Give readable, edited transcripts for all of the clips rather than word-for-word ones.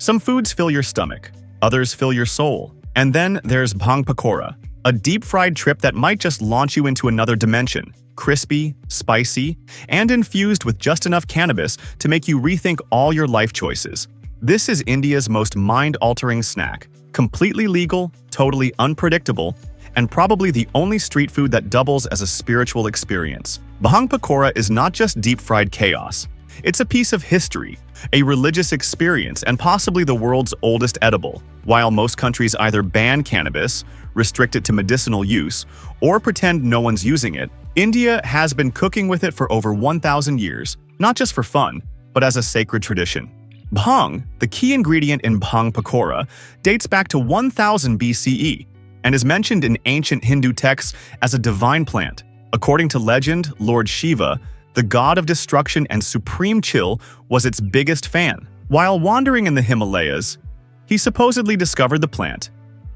Some foods fill your stomach, others fill your soul. And then there's Bhang Pakora, a deep-fried trip that might just launch you into another dimension. Crispy, spicy, and infused with just enough cannabis to make you rethink all your life choices. This is India's most mind-altering snack. Completely legal, totally unpredictable, and probably the only street food that doubles as a spiritual experience. Bhang Pakora is not just deep-fried chaos. It's a piece of history, a religious experience, and possibly the world's oldest edible. While most countries either ban cannabis, restrict it to medicinal use, or pretend no one's using it, India has been cooking with it for over 1,000 years, not just for fun, but as a sacred tradition. Bhang, the key ingredient in Bhang Pakora, dates back to 1000 BCE and is mentioned in ancient Hindu texts as a divine plant. According to legend, Lord Shiva, the god of destruction and supreme chill, was its biggest fan. While wandering in the Himalayas, he supposedly discovered the plant,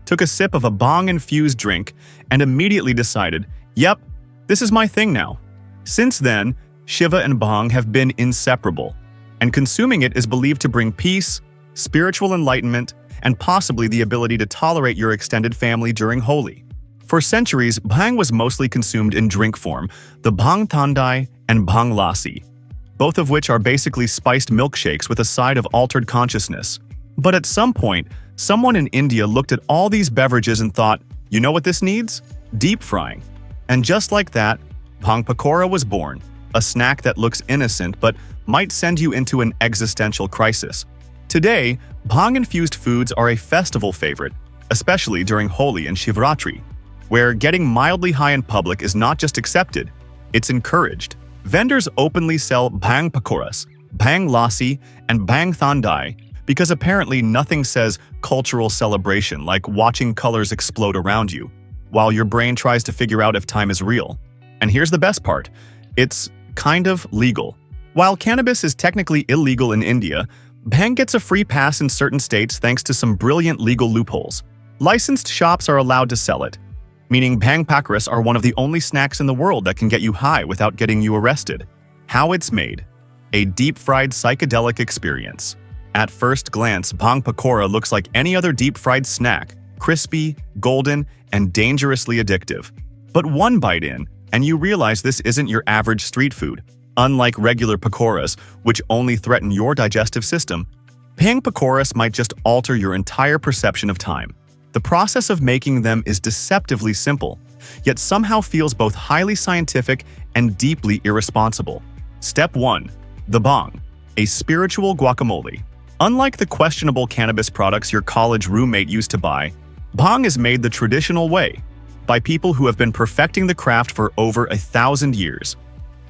took a sip of a bhang-infused drink, and immediately decided, yep, this is my thing now. Since then, Shiva and bhang have been inseparable, and consuming it is believed to bring peace, spiritual enlightenment, and possibly the ability to tolerate your extended family during Holi. For centuries, bhang was mostly consumed in drink form, the bhang thandai and bhang lassi, both of which are basically spiced milkshakes with a side of altered consciousness. But at some point, someone in India looked at all these beverages and thought, you know what this needs? Deep frying. And just like that, Bhang Pakora was born, a snack that looks innocent but might send you into an existential crisis. Today, bhang-infused foods are a festival favorite, especially during Holi and Shivratri, where getting mildly high in public is not just accepted, it's encouraged. Vendors openly sell bhang pakoras, bhang lassi, and bhang thandai because apparently nothing says cultural celebration like watching colors explode around you, while your brain tries to figure out if time is real. And here's the best part, it's kind of legal. While cannabis is technically illegal in India, bhang gets a free pass in certain states thanks to some brilliant legal loopholes. Licensed shops are allowed to sell it, meaning bhang pakoras are one of the only snacks in the world that can get you high without getting you arrested. How it's made: a deep-fried psychedelic experience. At first glance, Bhang Pakora looks like any other deep-fried snack, crispy, golden, and dangerously addictive. But one bite in, and you realize this isn't your average street food. Unlike regular pakoras, which only threaten your digestive system, Bhang Pakoras might just alter your entire perception of time. The process of making them is deceptively simple, yet somehow feels both highly scientific and deeply irresponsible. Step 1. The bhang, a spiritual guacamole. Unlike the questionable cannabis products your college roommate used to buy, bhang is made the traditional way, by people who have been perfecting the craft for over 1,000 years.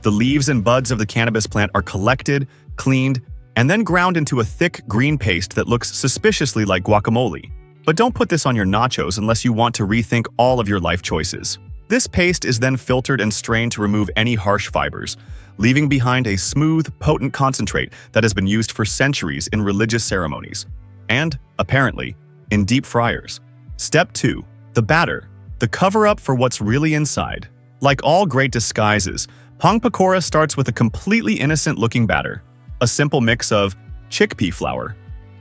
The leaves and buds of the cannabis plant are collected, cleaned, and then ground into a thick green paste that looks suspiciously like guacamole. But don't put this on your nachos unless you want to rethink all of your life choices. This paste is then filtered and strained to remove any harsh fibers, leaving behind a smooth, potent concentrate that has been used for centuries in religious ceremonies, and, apparently, in deep fryers. Step 2. The batter, the cover-up for what's really inside. Like all great disguises, Bhang Pakora starts with a completely innocent-looking batter, a simple mix of chickpea flour,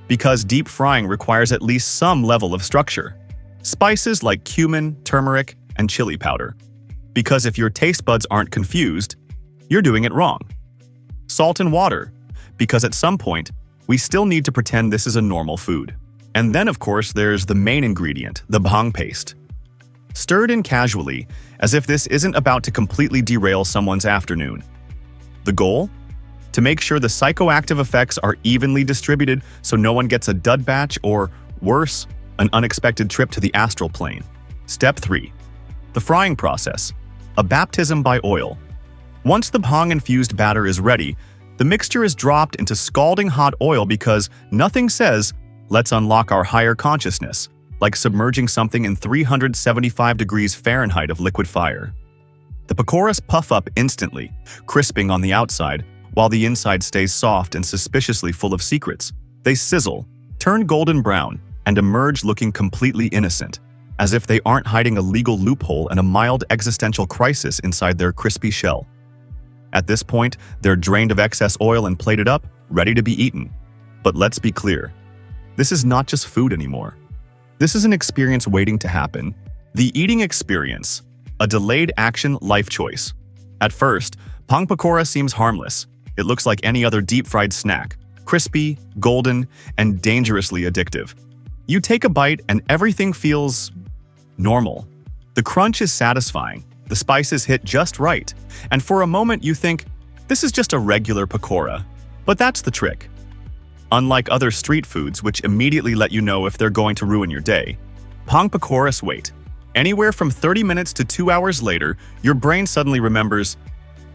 because deep frying requires at least some level of structure, spices like cumin, turmeric, and chili powder, because if your taste buds aren't confused, you're doing it wrong. Salt and water, because at some point, we still need to pretend this is a normal food. And then, of course, there's the main ingredient, the bhang paste. Stirred in casually, as if this isn't about to completely derail someone's afternoon. The goal? To make sure the psychoactive effects are evenly distributed so no one gets a dud batch or, worse, an unexpected trip to the astral plane. Step 3. The frying process, a baptism by oil. Once the bhang-infused batter is ready, the mixture is dropped into scalding hot oil because nothing says, let's unlock our higher consciousness, like submerging something in 375 degrees Fahrenheit of liquid fire. The pakoras puff up instantly, crisping on the outside, while the inside stays soft and suspiciously full of secrets. They sizzle, turn golden brown, and emerge looking completely innocent, as if they aren't hiding a legal loophole and a mild existential crisis inside their crispy shell. At this point, they're drained of excess oil and plated up, ready to be eaten. But let's be clear. This is not just food anymore. This is an experience waiting to happen. The eating experience, a delayed action life choice. At first, Bhang Pakora seems harmless. It looks like any other deep-fried snack, crispy, golden, and dangerously addictive. You take a bite and everything feels normal. The crunch is satisfying, the spices hit just right, and for a moment you think, this is just a regular pakora. But that's the trick. Unlike other street foods which immediately let you know if they're going to ruin your day, Bhang Pakoras wait. Anywhere from 30 minutes to 2 hours later, your brain suddenly remembers,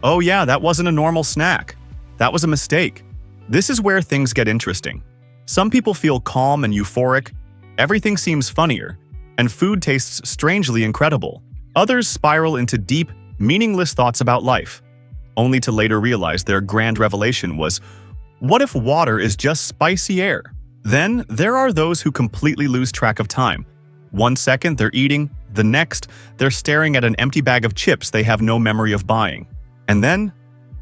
oh yeah, that wasn't a normal snack. That was a mistake. This is where things get interesting. Some people feel calm and euphoric, everything seems funnier, and food tastes strangely incredible. Others spiral into deep, meaningless thoughts about life, only to later realize their grand revelation was, what if water is just spicy air? Then there are those who completely lose track of time. 1 second they're eating, the next they're staring at an empty bag of chips they have no memory of buying. And then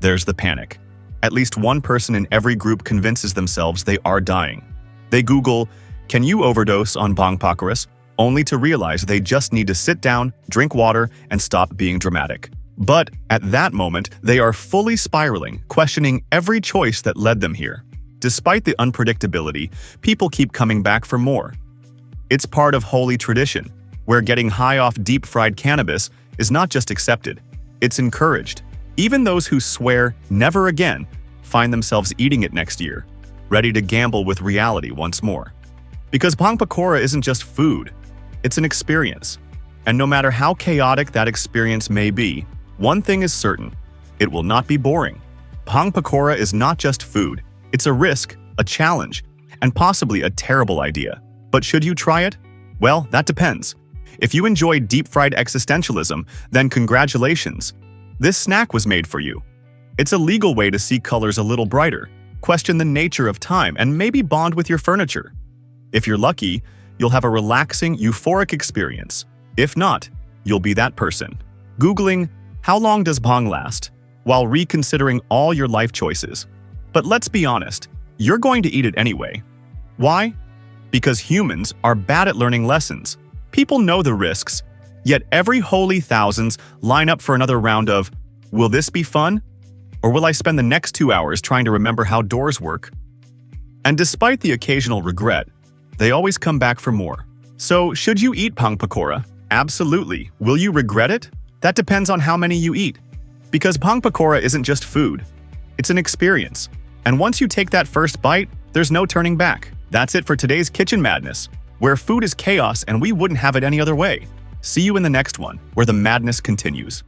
there's the panic. At least one person in every group convinces themselves they are dying. They Google, can you overdose on Bhang Pakoras? Only to realize they just need to sit down, drink water, and stop being dramatic. But at that moment, they are fully spiraling, questioning every choice that led them here. Despite the unpredictability, people keep coming back for more. It's part of holy tradition, where getting high off deep-fried cannabis is not just accepted, it's encouraged. Even those who swear never again find themselves eating it next year, ready to gamble with reality once more. Because Bhang Pakora isn't just food, it's an experience. And no matter how chaotic that experience may be, one thing is certain, it will not be boring. Bhang Pakora is not just food, it's a risk, a challenge, and possibly a terrible idea. But should you try it? Well, that depends. If you enjoy deep-fried existentialism, then congratulations. This snack was made for you. It's a legal way to see colors a little brighter, question the nature of time, and maybe bond with your furniture. If you're lucky, you'll have a relaxing, euphoric experience. If not, you'll be that person, Googling, how long does Bhang last? While reconsidering all your life choices. But let's be honest, you're going to eat it anyway. Why? Because humans are bad at learning lessons. People know the risks, yet every holy thousands line up for another round of, will this be fun? Or will I spend the next 2 hours trying to remember how doors work? And despite the occasional regret, they always come back for more. So, should you eat Bhang Pakora? Absolutely. Will you regret it? That depends on how many you eat. Because Bhang Pakora isn't just food, it's an experience. And once you take that first bite, there's no turning back. That's it for today's Kitchen Madness, where food is chaos and we wouldn't have it any other way. See you in the next one, where the madness continues.